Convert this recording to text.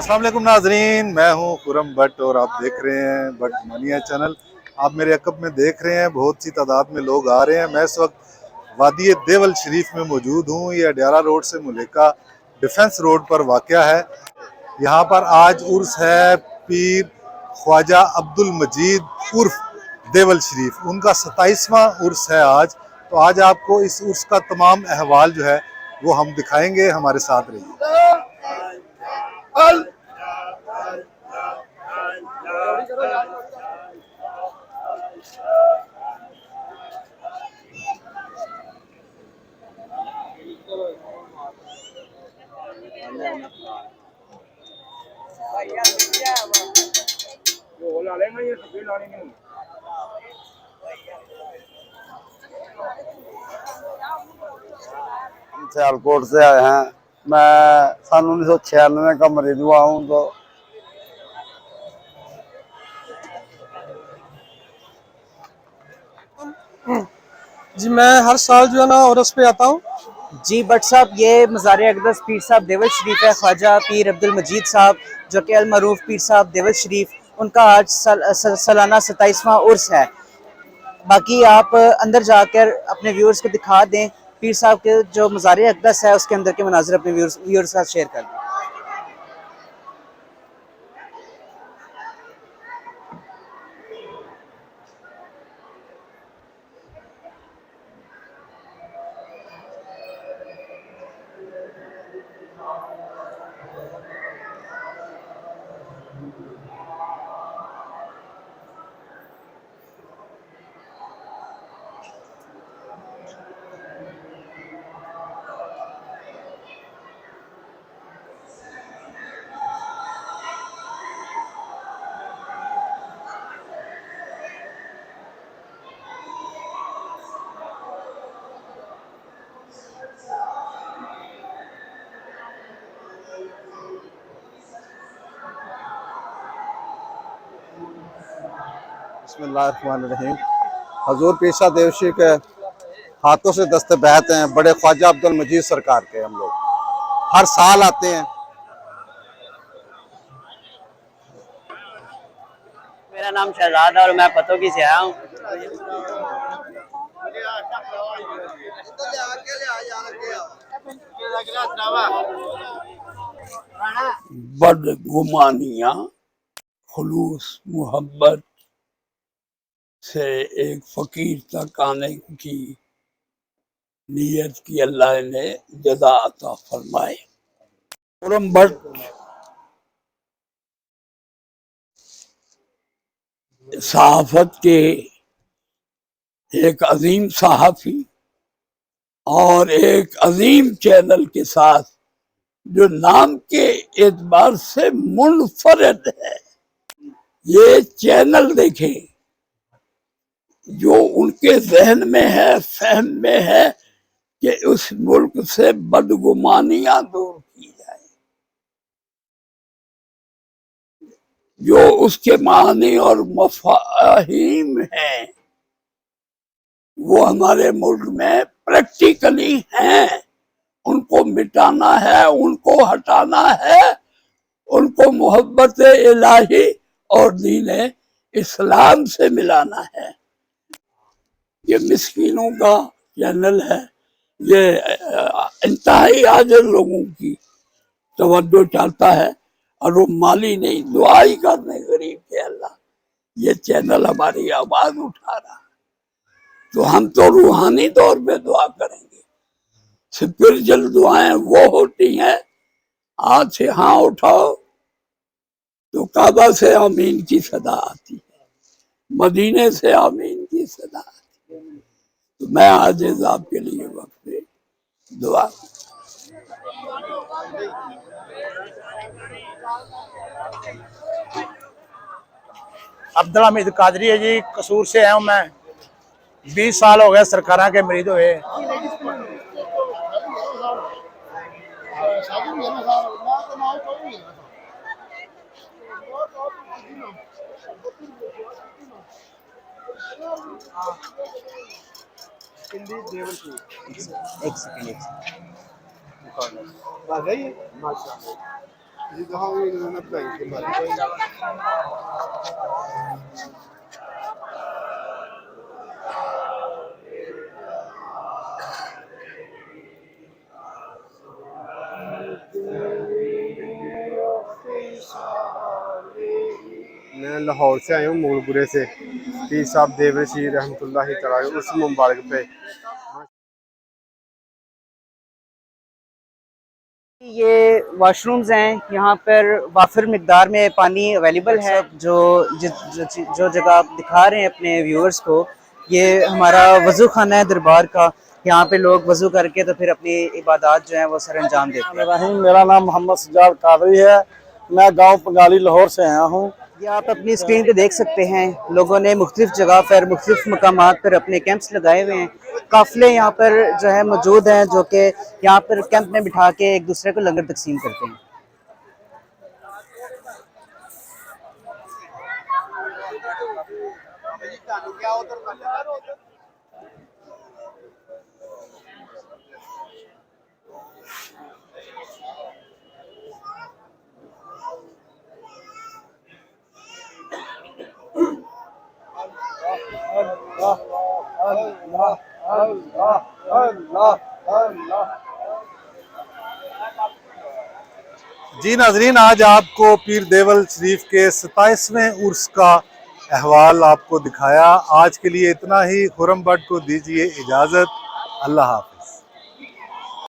अस्सलाम वालेकुम नाजरीन, मैं हूं खुरम भट्ट और आप देख रहे हैं भट्ट मानिया चैनल। आप मेरे अकब में देख रहे हैं बहुत सी तादाद में लोग आ रहे हैं। मैं इस वक्त वादी देवल शरीफ में मौजूद हूं। ये अडियाला रोड से मुलेका डिफेंस रोड पर वाक़या है। यहाँ पर आज उर्स है पीर ख्वाजा अब्दुल मजीद उर्फ देवल शरीफ, उनका 27वां उर्स है आज। तो आज आपको इस उर्स का तमाम अहवाल जो है वो हम दिखाएंगे, हमारे साथ रहिए। सियालकोट से आए हैं। मैं सन 1996 का मरीज हुआ हूँ। तो जी मैं हर साल जो है ना उर्स पे आता हूँ। जी भट्ट साहब, ये मज़ार अक़दस पीर साहब देवल शरीफ है। ख्वाजा पीर अब्दुल मजीद साहब जो कि अल मरूफ पीर साहब देवल शरीफ, उनका आज सालाना 27वां उर्स है। बाकी आप अंदर जाकर अपने व्यूअर्स को दिखा दें पीर साहब के जो मज़ार अक़दस है उसके अंदर के मनाज़िर अपने व्यूअर्स के साथ शेयर कर दें। बिस्मिल्लाहिर्रहमानिर्रहीम। हजूर पीर देवशी के हाथों से दस्ते बहते हैं बड़े ख्वाजा अब्दुल मजीद सरकार के। हम लोग हर साल आते हैं। मेरा नाम शहजाद है और मैं पतोगी से आया हूँ। बदगुमानियाँ खुलूस मोहब्बत से एक फकीर तक आने की नीयत की अल्लाह ने जज़ा अता फरमाए। खुर्रम भट्ट सहाफत के एक अजीम सहाफ़ी और एक अजीम चैनल के साथ जो नाम के एतबार से मुनफरद है। ये चैनल देखें जो उनके जहन में है, फहम में है कि उस मुल्क से बदगुमानियां दूर की जाए, जो उसके मानी और मफाहिम हैं वो हमारे मुल्क में प्रैक्टिकली हैं। उनको मिटाना है, उनको हटाना है, उनको मोहब्बत इलाही और दीन इस्लाम से मिलाना है। ये मिस्कीनों का चैनल है। ये इंतहाई आजिज़ लोगों की तवज्जो चाहता है और वो माली नहीं, दुआ ही करने गरीब के अल्लाह ये चैनल हमारी आवाज उठा रहा है। तो हम तो रूहानी तौर पे दुआ करेंगे। स्पिरिचुअल दुआएं वो होती हैं, हाथ से हाँ उठाओ तो काबा से आमीन की सदा आती है, मदीने से आमीन की सदा आती है। तो मैं आज आपके लिए वक्त दुआ। अब्दुल हमीद कादरी है जी, कसूर से आया हूँ मैं। 20 साल हो गए सरकारा के मरीज हुए। एक सेकंड। मैं लाहौर से आया हूँ मूलपुरे से। पीर साहब देवर शीर रहमतुल्लाहि तआला उस मुबारक पे। ये वॉशरूम्स हैं, यहाँ पर वाफिर मिकदार में पानी अवेलेबल है। जो जगह आप दिखा रहे हैं अपने व्यूअर्स को, ये हमारा वज़ू खाना है दरबार का। यहाँ पे लोग वज़ू करके तो फिर अपनी इबादत जो है वो सर अंजाम देते हैं। मेरा नाम मोहम्मद सजाद कादरी है। मैं गांव पंगाली लाहौर से आया हूँ। ये आप अपनी स्क्रीन पे देख सकते हैं, लोगों ने मुख्तलिफ जगह पर मुख्तलिफ मकामात पर अपने कैंप्स लगाए हुए हैं। काफिले यहाँ पर जो है मौजूद हैं, जो कि यहाँ पर कैंप में बिठा के एक दूसरे को लंगर तकसीम करते हैं। जी नाजरीन, आज आपको पीर देवल शरीफ के 27वें उर्स का अहवाल आपको दिखाया। आज के लिए इतना ही। खुर्रम बट को दीजिए इजाज़त। अल्लाह हाफ़िज़।